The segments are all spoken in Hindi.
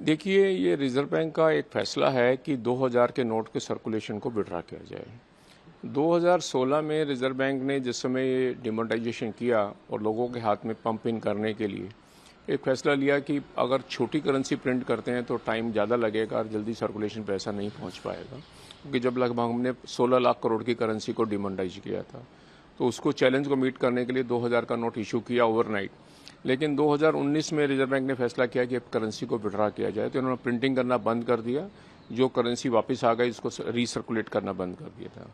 देखिए, ये रिज़र्व बैंक का एक फैसला है कि 2000 के नोट के सर्कुलेशन को विड्रा किया जाए। 2016 में रिज़र्व बैंक ने जिस समय ये डिमोनेटाइजेशन किया और लोगों के हाथ में पंप इन करने के लिए एक फैसला लिया कि अगर छोटी करेंसी प्रिंट करते हैं तो टाइम ज़्यादा लगेगा और जल्दी सर्कुलेशन पे ऐसा नहीं पहुंच पाएगा, क्योंकि जब लगभग हमने 16 लाख करोड़ की करेंसी को डिमोनेटाइज किया था तो उसको चैलेंज को मीट करने के लिए 2000 का नोट इशू किया ओवरनाइट। लेकिन 2019 में रिजर्व बैंक ने फैसला किया कि अब करेंसी को विड्रा किया जाए, तो इन्होंने प्रिंटिंग करना बंद कर दिया। जो करेंसी वापस आ गई इसको रीसर्कुलेट करना बंद कर दिया था।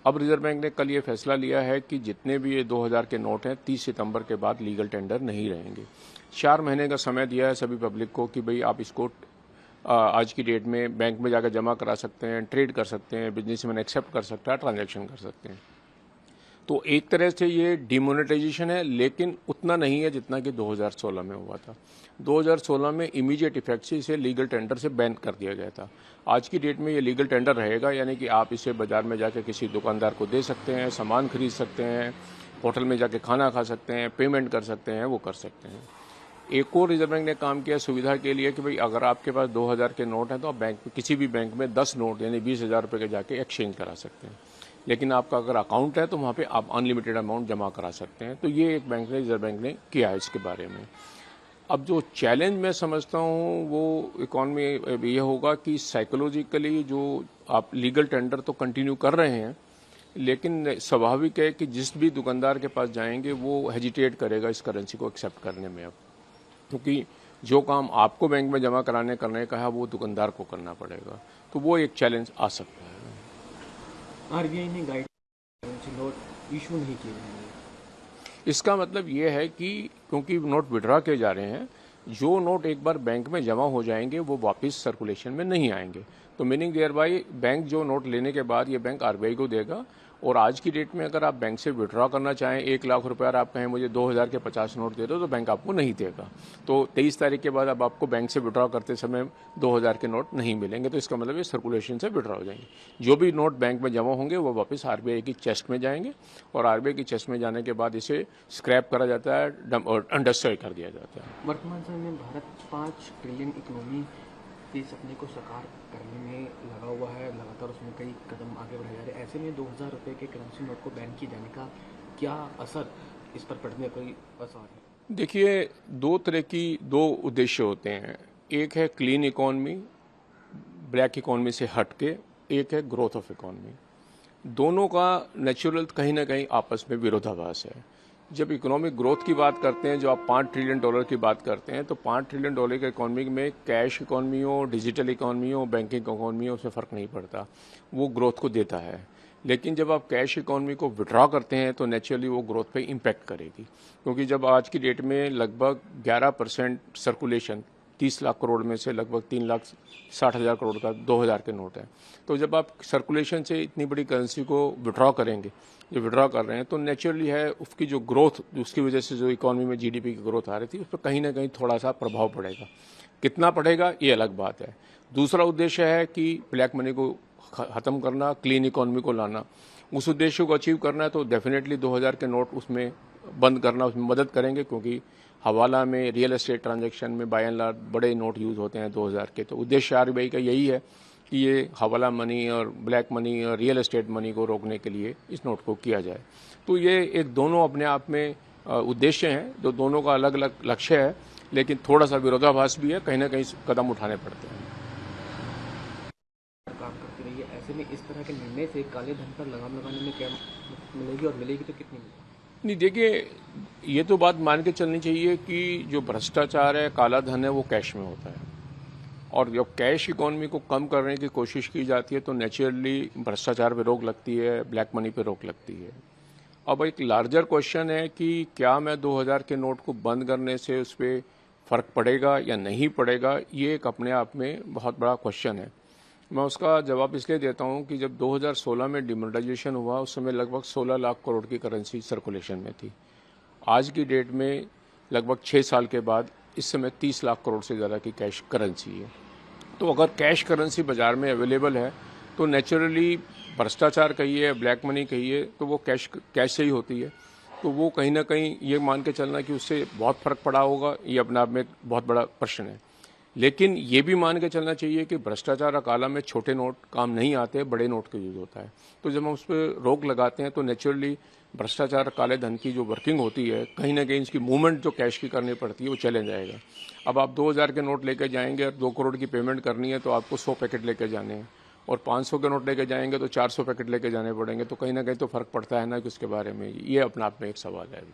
अब रिजर्व बैंक ने कल ये फैसला लिया है कि जितने भी ये 2000 के नोट हैं 30 सितंबर के बाद लीगल टेंडर नहीं रहेंगे। 4 महीने का समय दिया है सभी पब्लिक को कि भाई आप इसको आज की डेट में बैंक में जाकर जमा करा सकते हैं, ट्रेड कर सकते हैं, बिजनेसमैन एक्सेप्ट कर सकता है, ट्रांजैक्शन कर सकते हैं। तो एक तरह से ये डिमोनेटाइजेशन है, लेकिन उतना नहीं है जितना कि 2016 में हुआ था। 2016 में इमीडिएट इफेक्ट से इसे लीगल टेंडर से बैन कर दिया गया था। आज की डेट में ये लीगल टेंडर रहेगा, यानी कि आप इसे बाजार में जाकर किसी दुकानदार को दे सकते हैं, सामान खरीद सकते हैं, होटल में जाके खाना खा सकते हैं, पेमेंट कर सकते हैं, वो कर सकते हैं। एक और रिजर्व बैंक ने काम किया सुविधा के लिए कि भाई अगर आपके पास 2000 के नोट हैं तो आप बैंक किसी भी बैंक में 10 नोट यानी 20,000 रुपये के जाके एक्सचेंज करा सकते हैं। लेकिन आपका अगर अकाउंट है तो वहाँ पे आप अनलिमिटेड अमाउंट जमा करा सकते हैं। तो ये एक बैंक ने रिजर्व बैंक ने किया है इसके बारे में। अब जो चैलेंज मैं समझता हूँ वो इकॉनमी ये होगा कि साइकोलॉजिकली जो आप लीगल टेंडर तो कंटिन्यू कर रहे हैं, लेकिन स्वाभाविक है कि जिस भी दुकानदार के पास जाएंगे वो हेजिटेट करेगा इस करेंसी को एक्सेप्ट करने में। अब क्योंकि जो काम आपको बैंक में जमा करने का है वो दुकानदार को करना पड़ेगा, तो वो एक चैलेंज आ सकता है। आरबीआई ने गाइड नोट इशू नहीं किए जाएंगे। इसका मतलब ये है कि क्योंकि नोट विड्रॉ किए जा रहे हैं, जो नोट एक बार बैंक में जमा हो जाएंगे वो वापस सर्कुलेशन में नहीं आएंगे। तो मीनिंग देयर बाई बैंक जो नोट लेने के बाद ये बैंक आरबीआई को देगा। और आज की डेट में अगर आप बैंक से विड्रॉ करना चाहें 1 लाख रुपये और आप कहें मुझे 2000 के 50 नोट दे दो, तो बैंक आपको नहीं देगा। तो 23 तारीख के बाद अब आपको बैंक से विड्रॉ करते समय 2000 के नोट नहीं मिलेंगे। तो इसका मतलब ये सर्कुलेशन से विड्रॉ हो जाएंगे। जो भी नोट बैंक में जमा होंगे वो वापस आरबीआई की चेस्ट में जाएंगे और आरबीआई की चेस्ट में जाने के बाद इसे स्क्रैप करा जाता है और डिस्ट्रॉय कर दिया जाता है। वर्तमान समय में भारत 5 ट्रिलियन इकोनॉमी के सपने को साकार करने में लगा हुआ है। लगातार उसमें कई कदम आगे बढ़ाए जा रहे हैं। ऐसे में 2000 रुपये के करेंसी नोट को बैन किए जाने का क्या असर इस पर पड़ने का कोई असर है? देखिए, दो उद्देश्य होते हैं। एक है क्लीन इकोनॉमी, ब्लैक इकोनॉमी से हट के, एक है ग्रोथ ऑफ इकोनॉमी। दोनों का नेचुरल कहीं ना कहीं आपस में विरोधाभास है। जब इकोनॉमिक ग्रोथ की बात करते हैं, जो आप $5 ट्रिलियन की बात करते हैं, तो $5 ट्रिलियन के इकोनॉमी में कैश इकोनॉमी हो, डिजिटल इकोनॉमी हो, बैंकिंग इकोनॉमी हो, उसमें फ़र्क नहीं पड़ता, वो ग्रोथ को देता है। लेकिन जब आप कैश इकोनॉमी को विड्रॉ करते हैं तो नेचुरली वो ग्रोथ पे इम्पैक्ट करेगी, क्योंकि जब आज की डेट में लगभग 11% सर्कुलेशन 30 लाख करोड़ में से लगभग 3,60,000 करोड़ का 2000 के नोट है। तो जब आप सर्कुलेशन से इतनी बड़ी करेंसी को विड्रॉ करेंगे, जो विड्रॉ कर रहे हैं, तो नेचुरली है उसकी जो ग्रोथ, उसकी वजह से जो इकोनॉमी में जीडीपी की ग्रोथ आ रही थी, उस पर कहीं ना कहीं थोड़ा सा प्रभाव पड़ेगा। कितना पड़ेगा ये अलग बात है। दूसरा उद्देश्य है कि ब्लैक मनी को ख़त्म करना, क्लीन इकोनॉमी को लाना। उस उद्देश्य को अचीव करना है तो डेफिनेटली 2000 के नोट उसमें बंद करना उसमें मदद करेंगे, क्योंकि हवाला में, रियल एस्टेट ट्रांजैक्शन में बाय एंड लार्ज बड़े नोट यूज़ होते हैं 2000 के। तो उद्देश्य आरबीआई का यही है कि ये हवाला मनी और ब्लैक मनी और रियल एस्टेट मनी को रोकने के लिए इस नोट को किया जाए। तो ये एक दोनों अपने आप में उद्देश्य हैं, जो दोनों का अलग अलग लक्ष्य है, लेकिन थोड़ा सा विरोधाभास भी है, कहीं ना कहीं कदम उठाने पड़ते हैं। काम करती रही है, ऐसे में इस तरह के निर्णय से काले धन पर लगाम लगाने में क्या मिलेगी और मिलेगी तो कितनी मिलेगी? नहीं, देखिए, ये तो बात मान के चलनी चाहिए कि जो भ्रष्टाचार है, काला धन है, वो कैश में होता है। और जब कैश इकोनॉमी को कम करने की कोशिश की जाती है तो नेचुरली भ्रष्टाचार पे रोक लगती है, ब्लैक मनी पे रोक लगती है। अब एक लार्जर क्वेश्चन है कि क्या मैं 2000 के नोट को बंद करने से उस पर फ़र्क पड़ेगा या नहीं पड़ेगा, ये एक अपने आप में बहुत बड़ा क्वेश्चन है। मैं उसका जवाब इसलिए देता हूं कि जब 2016 में डिमोनेटाइजेशन हुआ उस समय लगभग 16 लाख करोड़ की करेंसी सर्कुलेशन में थी। आज की डेट में लगभग 6 साल के बाद इस समय 30 लाख करोड़ से ज़्यादा की कैश करेंसी है। तो अगर कैश करेंसी बाज़ार में अवेलेबल है तो नेचुरली भ्रष्टाचार कहिए, ब्लैक मनी कहिए, तो वो कैश से ही होती है। तो वो कहीं ना कहीं ये मान के चलना कि उससे बहुत फ़र्क पड़ा होगा, ये अपने आप में एक बहुत बड़ा प्रश्न है। लेकिन ये भी मान के चलना चाहिए कि भ्रष्टाचार काला में छोटे नोट काम नहीं आते, बड़े नोट का यूज होता है। तो जब हम उस पर रोक लगाते हैं तो नेचुरली भ्रष्टाचार काले धन की जो वर्किंग होती है, कहीं ना कहीं इसकी मूवमेंट जो कैश की करनी पड़ती है वो चले जाएगा। अब आप 2000 के नोट लेके जाएंगे और 2 करोड़ की पेमेंट करनी है तो आपको 100 पैकेट लेके जाने हैं, और 500 के नोट लेके जाएंगे तो 400 पैकेट लेके जाने पड़ेंगे। तो कहीं ना कहीं तो फर्क पड़ता है ना कि उसके बारे में, ये अपने आप में एक सवाल है।